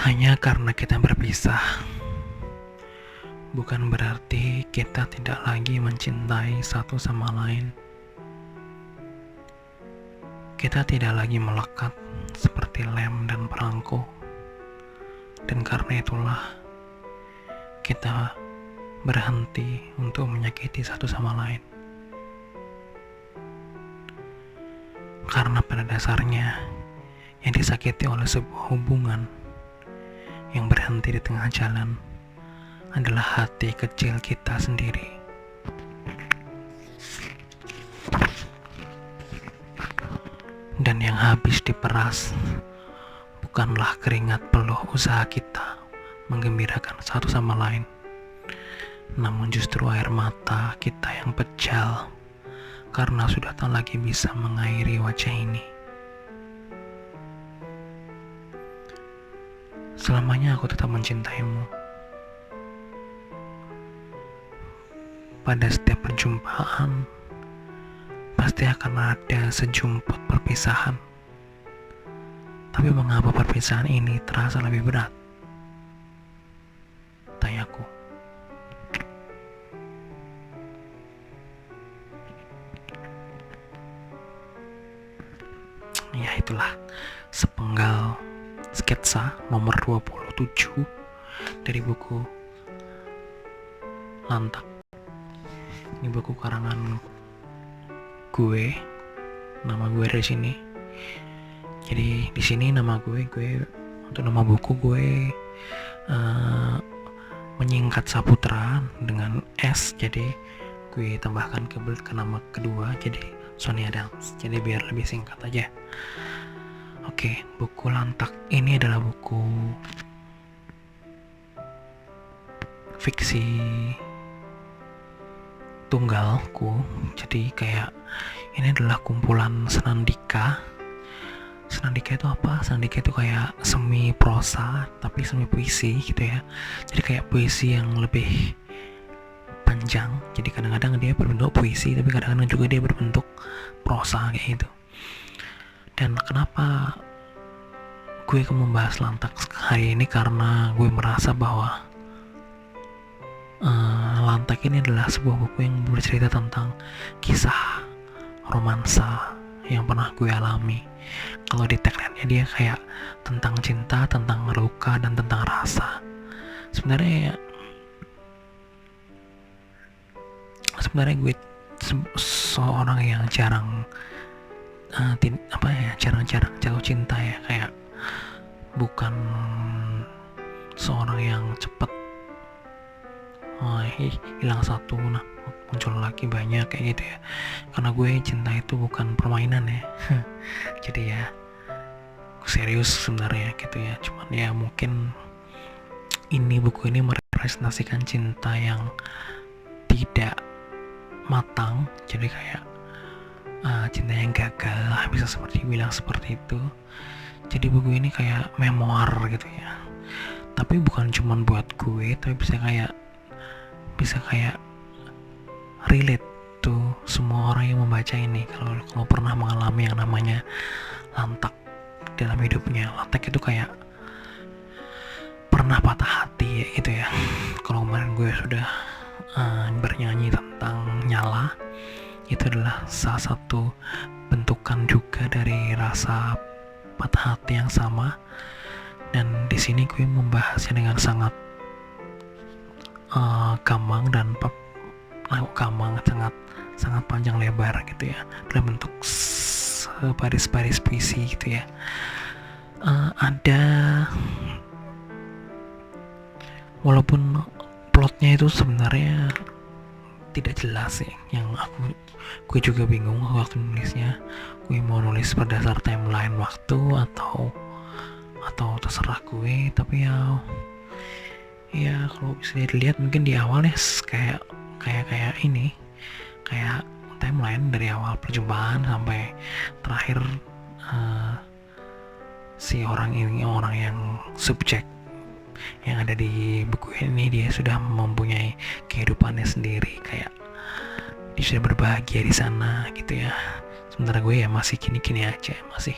Hanya karena kita berpisah, bukan berarti kita tidak lagi mencintai satu sama lain. Kita tidak lagi melekat seperti lem dan perangko. Dan karena itulah, kita berhenti untuk menyakiti satu sama lain. Karena pada dasarnya, yang disakiti oleh sebuah hubungan yang berhenti di tengah jalan adalah hati kecil kita sendiri. Dan yang habis diperas bukanlah keringat peluh usaha kita menggembirakan satu sama lain, namun justru air mata kita yang pejal karena sudah tak lagi bisa mengairi wajah ini. Selamanya aku tetap mencintaimu. Pada setiap perjumpaan pasti akan ada sejumput perpisahan. Tapi mengapa perpisahan ini terasa lebih berat? Tanyaku. Ya itulah sepenggal sketsa nomor 27 dari buku Lantak. Ini buku karangan gue, nama gue dari sini. Jadi di sini nama gue untuk nama buku gue menyingkat Saputra dengan S, jadi gue tambahkan ke nama kedua jadi Sony Adams, jadi biar lebih singkat aja. Oke, buku Lantak ini adalah buku fiksi tunggalku. Jadi kayak ini adalah kumpulan senandika. Senandika itu apa? Senandika itu kayak semi prosa tapi semi puisi gitu ya. Jadi kayak puisi yang lebih panjang. Jadi kadang-kadang dia berbentuk puisi tapi kadang-kadang juga dia berbentuk prosa kayak gitu. Dan kenapa gue akan membahas Lantak hari ini? Karena gue merasa bahwa Lantak ini adalah sebuah buku yang bercerita tentang kisah romansa yang pernah gue alami. Kalau di tagline-nya dia kayak tentang cinta, tentang luka, dan tentang rasa. Sebenarnya gue seorang yang jarang jarang jatuh cinta ya, kayak bukan seorang yang cepet hilang satu muncul lagi banyak kayak gitu ya, karena gue cinta itu bukan permainan ya. Jadi ya serius sebenarnya gitu ya, cuman ya mungkin buku ini merepresentasikan cinta yang tidak matang, jadi kayak cinta yang gagal lah, bisa seperti bilang seperti itu. Jadi buku ini kayak memoir gitu ya, tapi bukan cuman buat gue, tapi bisa kayak relate tuh semua orang yang membaca ini. Kalau pernah mengalami yang namanya lantak dalam hidupnya. Lantak itu kayak pernah patah hati ya, gitu ya. Kalau kemarin gue sudah bernyanyi tentang nyala, itu adalah salah satu bentukan juga dari rasa patah hati yang sama. Dan di sini gue membahasnya dengan sangat gamang dan sangat panjang lebar gitu ya, dalam bentuk baris-baris puisi gitu ya. Ada, walaupun plotnya itu sebenarnya tidak jelas ya, yang gue juga bingung waktu nulisnya. Gue mau nulis berdasar timeline waktu atau terserah gue, tapi ya kalau bisa dilihat mungkin di awal ya kayak timeline dari awal perjumpaan sampai terakhir si orang yang subjek yang ada di buku ini, dia sudah mempunyai kehidupannya sendiri, kayak dia sudah berbahagia di sana gitu ya. Sementara gue ya masih gini-gini aja, masih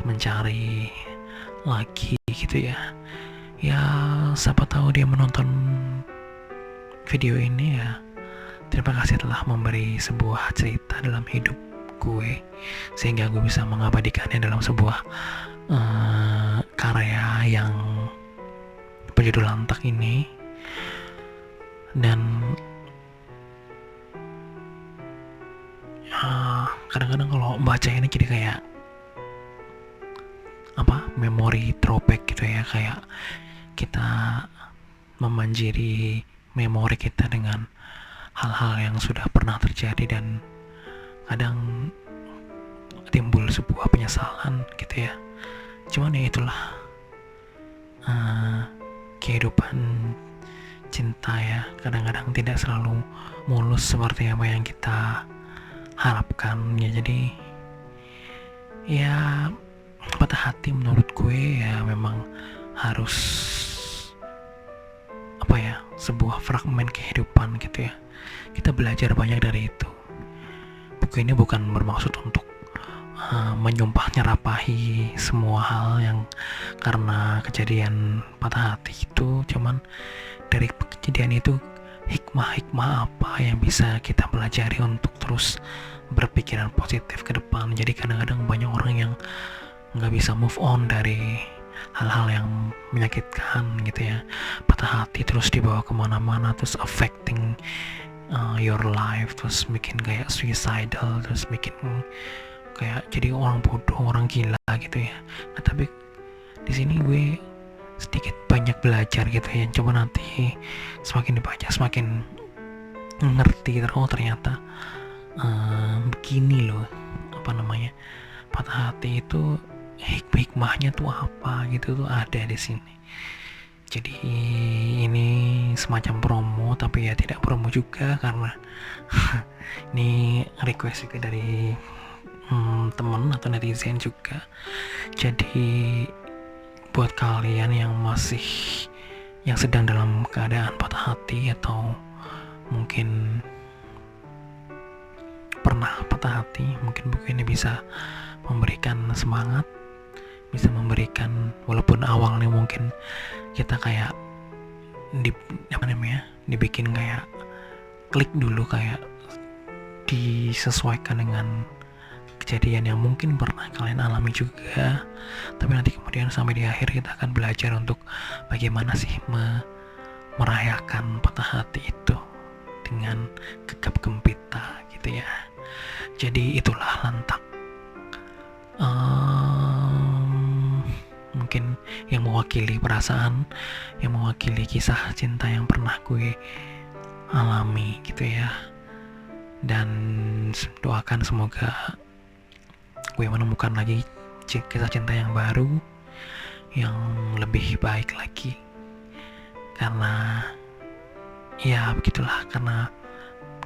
mencari lagi gitu ya. Ya siapa tahu dia menonton video ini ya. Terima kasih telah memberi sebuah cerita dalam hidup gue sehingga gue bisa mengabadikannya dalam sebuah karya yang berjudul Lantak ini. Dan kadang-kadang kalau baca ini jadi kayak memori throwback gitu ya, kayak kita memanjiri memori kita dengan hal-hal yang sudah pernah terjadi dan kadang timbul sebuah penyesalan gitu ya. Cuman ya itulah kehidupan cinta ya, kadang-kadang tidak selalu mulus seperti apa yang kita harapkan ya. Jadi ya patah hati menurut gue ya memang harus sebuah fragmen kehidupan gitu ya. Kita belajar banyak dari itu. Buku ini bukan bermaksud untuk menyumpah nyerapahi semua hal yang karena kejadian patah hati itu, cuman dari kejadian itu hikmah-hikmah apa yang bisa kita pelajari untuk terus berpikiran positif ke depan. Jadi kadang-kadang banyak orang yang nggak bisa move on dari hal-hal yang menyakitkan gitu ya, patah hati terus dibawa kemana-mana, terus affecting your life, terus bikin kayak suicidal, terus bikin kayak jadi orang bodoh, orang gila gitu ya. Nah tapi di sini gue sedikit banyak belajar gitu ya, coba nanti semakin dibaca semakin ngerti ternyata begini loh patah hati itu hikmahnya tuh apa gitu tuh ada di sini. Jadi ini semacam promo tapi ya tidak promo juga karena ini request juga dari teman atau netizen juga. Jadi buat kalian yang sedang dalam keadaan patah hati atau mungkin pernah patah hati, mungkin buku ini bisa memberikan semangat, bisa memberikan, walaupun awalnya mungkin kita kayak dibikin kayak klik dulu, kayak disesuaikan dengan kejadian yang mungkin pernah kalian alami juga, tapi nanti kemudian sampai di akhir kita akan belajar untuk bagaimana sih merayakan patah hati itu dengan gegap gempita gitu ya. Jadi itulah Lantak, mungkin yang mewakili perasaan, yang mewakili kisah cinta yang pernah gue alami gitu ya. Dan doakan semoga gue menemukan lagi kisah cinta yang baru, yang lebih baik lagi, karena ya begitulah, karena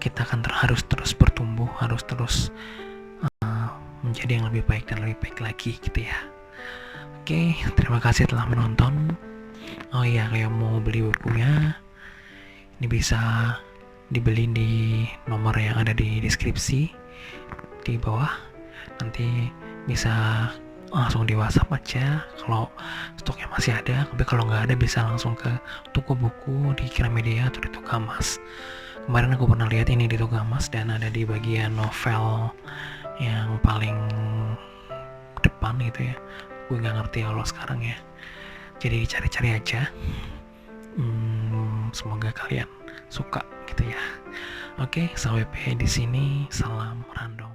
kita akan harus terus bertumbuh, harus terus menjadi yang lebih baik dan lebih baik lagi gitu ya. Oke, terima kasih telah menonton. Oh iya, kayak mau beli bukunya ini bisa dibeli di nomor yang ada di deskripsi di bawah. Nanti bisa langsung di WhatsApp aja kalau stoknya masih ada, tapi kalau nggak ada bisa langsung ke toko buku di Gramedia atau di Togamas. Kemarin aku pernah lihat ini di Togamas dan ada di bagian novel yang paling depan gitu ya. Gue nggak ngerti kalau sekarang ya, jadi cari-cari aja. Semoga kalian suka gitu ya. Oke, sampai di sini, salam random.